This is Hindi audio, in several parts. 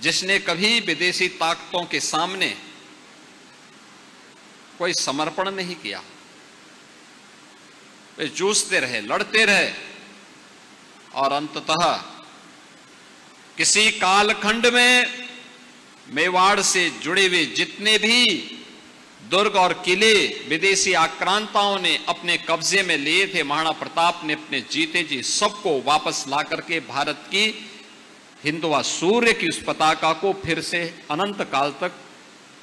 जिसने कभी विदेशी ताकतों के सामने कोई समर्पण नहीं किया। वे जूझते रहे, लड़ते रहे और अंततः किसी कालखंड में मेवाड़ से जुड़े हुए जितने भी दुर्ग और किले विदेशी आक्रांताओं ने अपने कब्जे में लिए थे, महाराणा प्रताप ने अपने जीते जी सबको वापस ला करके भारत की हिंदुआ सूर्य की उस पताका को फिर से अनंत काल तक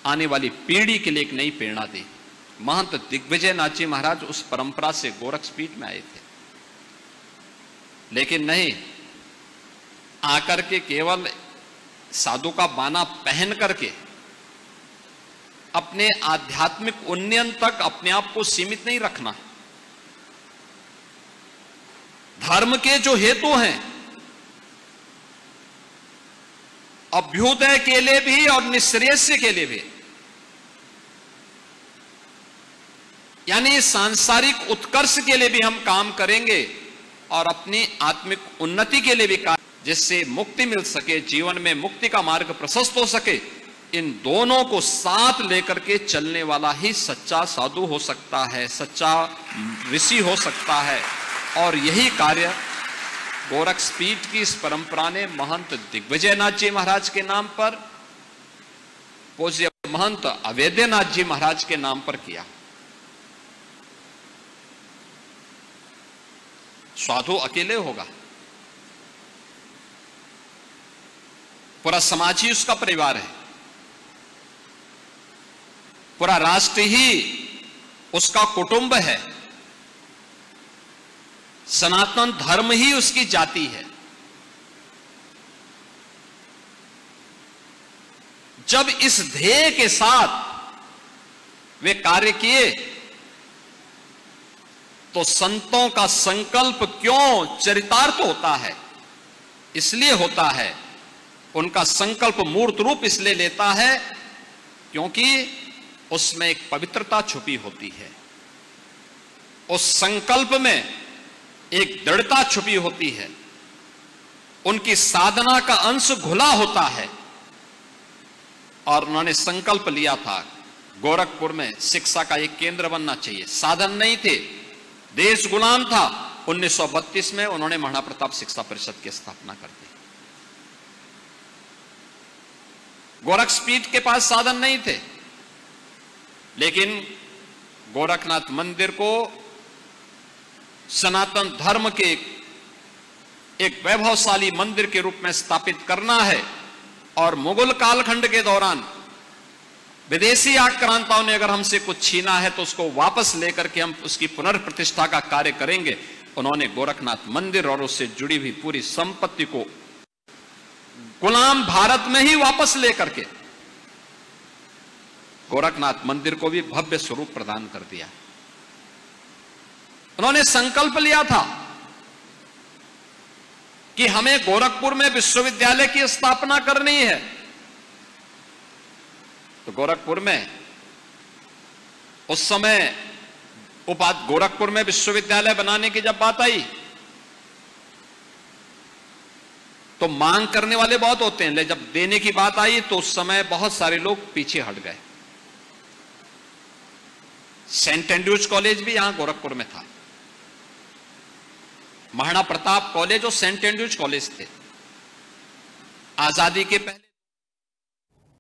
आने वाली पीढ़ी के लिए एक नई प्रेरणा दी। महंत दिग्विजय नाथ जी महाराज उस परंपरा से गोरखपीठ में आए थे, लेकिन नहीं आकर के केवल साधु का बाना पहन करके अपने आध्यात्मिक उन्नयन तक अपने आप को सीमित नहीं रखना। धर्म के जो हेतु हैं, अभ्युदय के लिए भी और निश्रेयस्य के लिए भी, यानी सांसारिक उत्कर्ष के लिए भी हम काम करेंगे और अपनी आत्मिक उन्नति के लिए भी काम, जिससे मुक्ति मिल सके, जीवन में मुक्ति का मार्ग प्रशस्त हो सके। इन दोनों को साथ लेकर के चलने वाला ही सच्चा साधु हो सकता है, सच्चा ऋषि हो सकता है। और यही कार्य गोरखपीठ की इस परंपरा ने महंत दिग्विजयनाथ जी महाराज के नाम पर, पूज्य महंत अवेद्यनाथ जी महाराज के नाम पर किया। साधु अकेले होगा, पूरा समाज ही उसका परिवार है, पूरा राष्ट्र ही उसका कुटुंब है, सनातन धर्म ही उसकी जाति है। जब इस ध्येय के साथ वे कार्य किए तो संतों का संकल्प क्यों चरितार्थ होता है? इसलिए होता है, उनका संकल्प मूर्त रूप इसलिए लेता है क्योंकि उसमें एक पवित्रता छुपी होती है, उस संकल्प में एक दृढ़ता छुपी होती है, उनकी साधना का अंश घुला होता है। और उन्होंने संकल्प लिया था गोरखपुर में शिक्षा का एक केंद्र बनना चाहिए। साधन नहीं थे, देश गुलाम था। 1932 में उन्होंने महाराणा प्रताप शिक्षा परिषद की स्थापना कर दी। गोरखपीठ के पास साधन नहीं थे, लेकिन गोरखनाथ मंदिर को सनातन धर्म के एक वैभवशाली मंदिर के रूप में स्थापित करना है। और मुगल कालखंड के दौरान विदेशी आक्रांताओं ने अगर हमसे कुछ छीना है तो उसको वापस लेकर के हम उसकी पुनर्प्रतिष्ठा का कार्य करेंगे। उन्होंने गोरखनाथ मंदिर और उससे जुड़ी हुई पूरी संपत्ति को गुलाम भारत में ही वापस लेकर के गोरखनाथ मंदिर को भी भव्य स्वरूप प्रदान कर दिया। उन्होंने संकल्प लिया था कि हमें गोरखपुर में विश्वविद्यालय की स्थापना करनी है। तो गोरखपुर में उस समय गोरखपुर में विश्वविद्यालय बनाने की जब बात आई तो मांग करने वाले बहुत होते हैं, लेकिन जब देने की बात आई तो उस समय बहुत सारे लोग पीछे हट गए। सेंट एंड्रूज कॉलेज भी यहां गोरखपुर में था, महाराणा प्रताप कॉलेज और सेंट एंड्रूज कॉलेज थे आजादी के पहले।